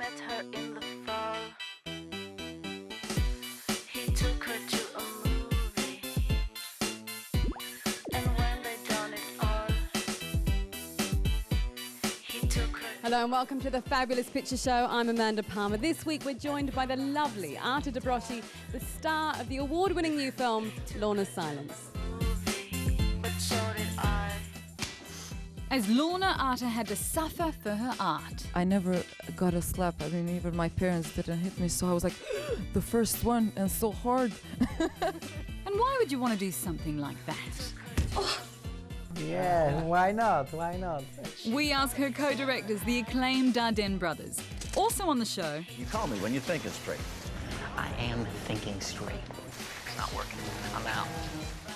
met her in the fall. He took her to a movie, and when they done it all, he took her. Hello and welcome to the Fabulous Picture Show. I'm Amanda Palmer. This week we're joined by the lovely Arta Dobroshi, the star of the award-winning new film Lorna's Silence. But so did I. As Lorna, Arta had to suffer for her art. I never got a slap. I mean, even my parents didn't hit me, so I was like, the first one, and so hard. And why would you want to do something like that? Yeah, why not? Why not? We ask her co-directors, the acclaimed Dardenne brothers. Also on the show, You call me when you're thinking straight. I am thinking straight. It's not working. I'm out.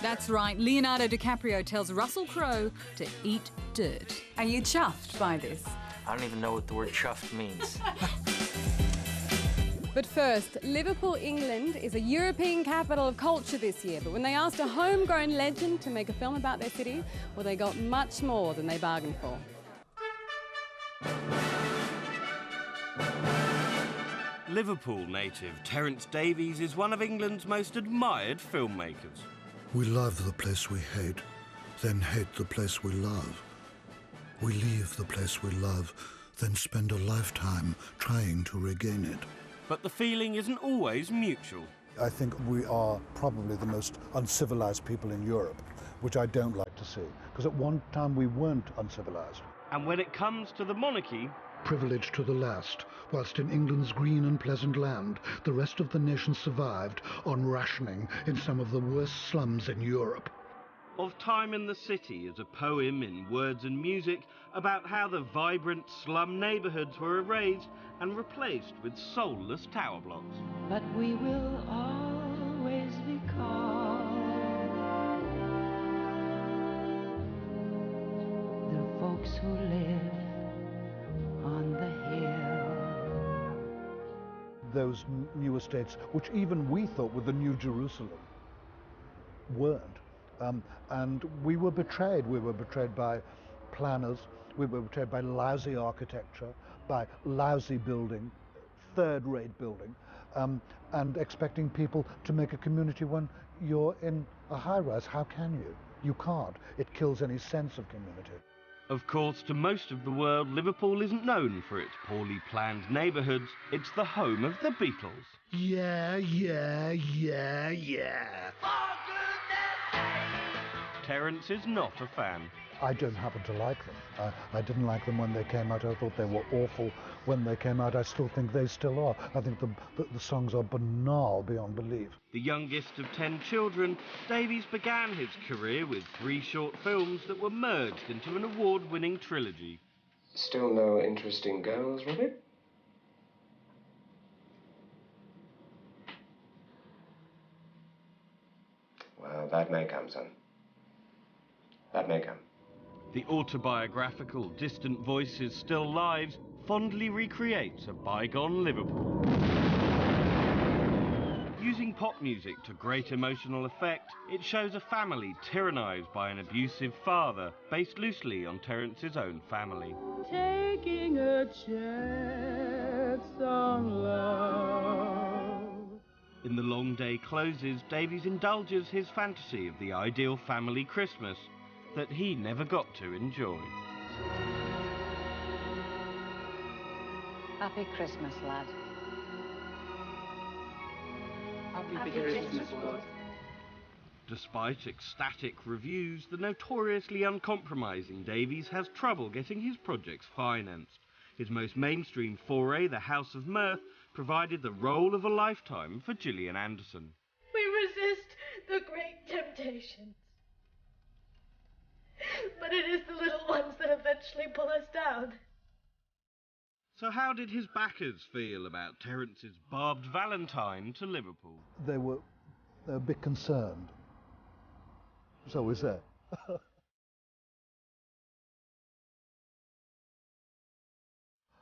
that's right, Leonardo DiCaprio tells Russell Crowe to eat dirt. Are you chuffed by this? I don't even know what the word chuffed means. But first, Liverpool, England is a European capital of culture this year, but when they asked a homegrown legend to make a film about their city, well, they got much more than they bargained for. Liverpool native Terence Davies is one of England's most admired filmmakers. We love the place we hate, then hate the place we love. We leave the place we love, then spend a lifetime trying to regain it. But the feeling isn't always mutual. I think we are probably the most uncivilized people in Europe, which I don't like to see, because at one time we weren't uncivilized. And when it comes to the monarchy, Privileged to the last, whilst in England's green and pleasant land, the rest of the nation survived on rationing in some of the worst slums in Europe. Of Time in the City is a poem in words and music about how the vibrant slum neighbourhoods were erased and replaced with soulless tower blocks. But we will always be called the folks who live on the hill. Those new estates, which even we thought were the New Jerusalem, weren't. And we were betrayed. We were betrayed by planners. We were betrayed by lousy architecture, by lousy building, third-rate building, and expecting people to make a community when you're in a high-rise. How can you? You can't. It kills any sense of community. Of course, to most of the world, Liverpool isn't known for its poorly planned neighbourhoods. It's the home of the Beatles. Yeah. Terence is not a fan. I don't happen to like them. I didn't like them when they came out. I thought they were awful when they came out. I still think they still are. I think the songs are banal beyond belief. The youngest of 10 children, Davies began his career with 3 short films that were merged into an award-winning trilogy. Still no interest in girls, Robert? Well, that may come, son. That may come. The autobiographical Distant Voices Still Lives fondly recreates a bygone Liverpool. Using pop music to great emotional effect, it shows a family tyrannised by an abusive father, based loosely on Terence's own family. Taking a chance on love. In The Long Day Closes, Davies indulges his fantasy of the ideal family Christmas that he never got to enjoy. Happy Christmas, lad. Happy Christmas, boy. Despite ecstatic reviews, the notoriously uncompromising Davies has trouble getting his projects financed. His most mainstream foray, The House of Mirth, provided the role of a lifetime for Gillian Anderson. We resist the great temptations. But it is the little ones that eventually pull us down. So how did his backers feel about Terence's barbed Valentine to Liverpool? They were a bit concerned. So was that.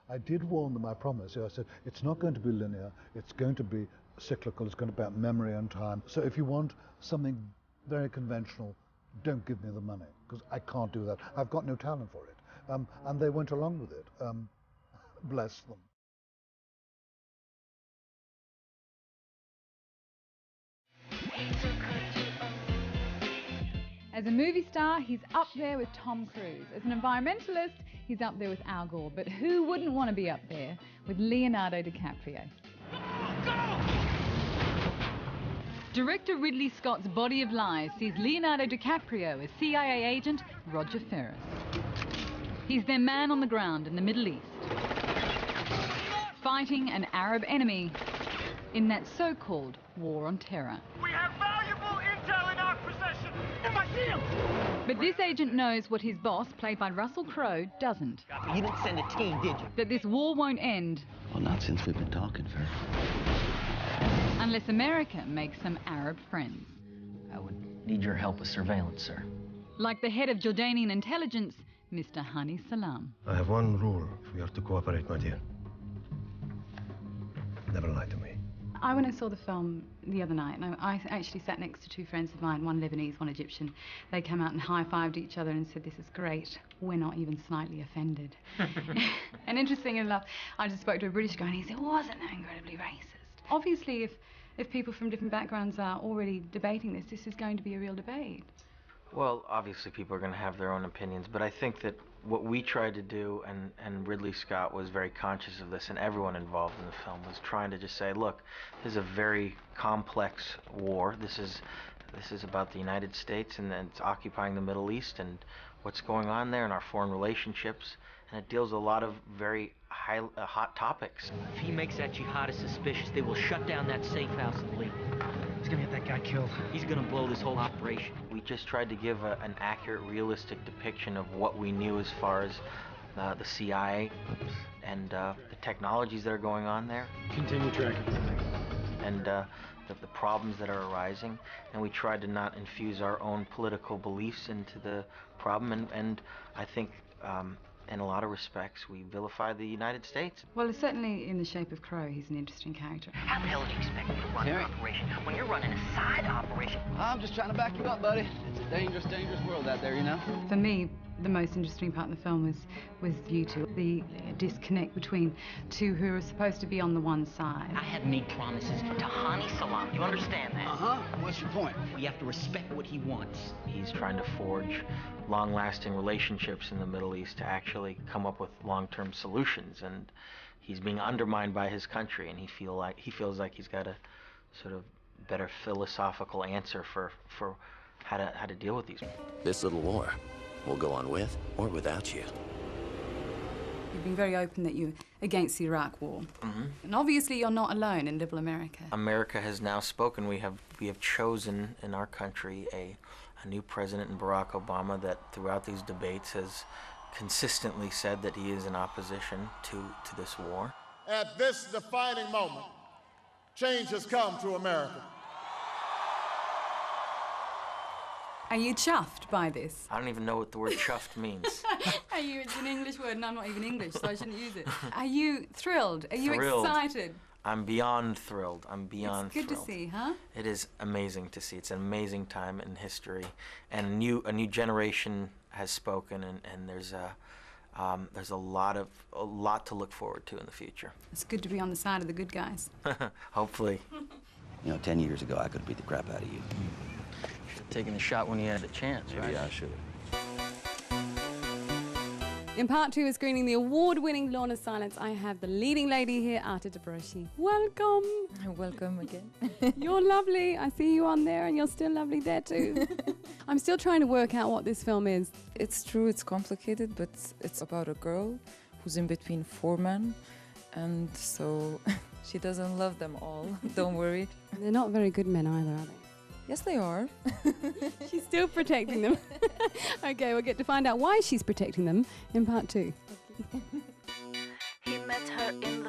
I did warn them, I promise. I said, it's not going to be linear, it's going to be cyclical, it's going to be about memory and time. So if you want something very conventional, don't give me the money, because I can't do that. I've got no talent for it. And they went along with it. Bless them. As a movie star, he's up there with Tom Cruise. As an environmentalist, he's up there with Al Gore. But who wouldn't want to be up there with Leonardo DiCaprio? Director Ridley Scott's Body of Lies sees Leonardo DiCaprio as CIA agent Roger Ferris. He's their man on the ground in the Middle East, fighting an Arab enemy in that so-called war on terror. We have valuable intel in our possession! In my shield! But this agent knows what his boss, played by Russell Crowe, doesn't. You didn't send a team, did you? That this war won't end Well, not since we've been talking, Ferris. unless America makes some Arab friends. I would need your help with surveillance, sir. Like the head of Jordanian intelligence, Mr. Hani Salam. I have one rule if we are to cooperate, my dear. Never lie to me. I went and saw the film the other night, and I actually sat next to two friends of mine, one Lebanese, one Egyptian. They came out and high-fived each other and said, "This is great. We're not even slightly offended." And interesting enough, I just spoke to a British guy, and he said, "Wasn't that incredibly racist?" Obviously, if people from different backgrounds are already debating this is going to be a real debate. Well, obviously people are going to have their own opinions, but I think that what we tried to do, and Ridley Scott was very conscious of this, and everyone involved in the film was trying to just say, look, this is a very complex war. This is about the United States, and it's occupying the Middle East, and what's going on there in our foreign relationships, and it deals with a lot of very hot topics. If he makes that jihadist suspicious, they will shut down that safe house and leave. He's gonna get that guy killed. He's gonna blow this whole operation. We just tried to give an accurate, realistic depiction of what we knew as far as the CIA and the technologies that are going on there. Continue tracking. And the problems that are arising. And we tried to not infuse our own political beliefs into the problem. And I think in a lot of respects, we vilify the United States. Well, certainly in the shape of Crow, he's an interesting character. How the hell do you expect me to run an operation when you're running a side operation? I'm just trying to back you up, buddy. It's a dangerous, dangerous world out there, you know? For me, the most interesting part of the film was you two, the disconnect between two who are supposed to be on the one side. I have made promises to Hani Salam. You understand that? Uh-huh. What's your point? We have to respect what he wants. He's trying to forge long-lasting relationships in the Middle East to actually come up with long-term solutions, and he's being undermined by his country, and he feels like he's got a sort of better philosophical answer for how to deal with these. This little war will go on with or without you. You've been very open that you're against the Iraq War. Mm-hmm. And obviously you're not alone in Liberal America. America has now spoken. We have chosen in our country a new president in Barack Obama that throughout these debates has consistently said that he is in opposition to this war. At this defining moment, change has come to America. Are you chuffed by this? I don't even know what the word chuffed means. Are you? It's an English word, and I'm not even English, so I shouldn't use it. Are you thrilled? Are you Thrilled. excited? I'm beyond thrilled. I'm beyond thrilled. It's good to see, huh? It is amazing to see. It's an amazing time in history, and a new generation has spoken, and there's a lot to look forward to in the future. It's good to be on the side of the good guys. Hopefully. You know, 10 years ago, I could have beat the crap out of you. Should have taken the shot when you had the chance, right? Maybe I should have. In part 2 of screening the award-winning Lorna's Silence, I have the leading lady here, Arta Dobroshi. Welcome. Welcome again. You're lovely. I see you on there, and you're still lovely there too. I'm still trying to work out what this film is. It's true, it's complicated, but it's about a girl who's in between 4 men, and so she doesn't love them all. Don't worry. They're not very good men either, are they? Yes, they are. She's still protecting them. Okay, we'll get to find out why she's protecting them in part 2. He met her in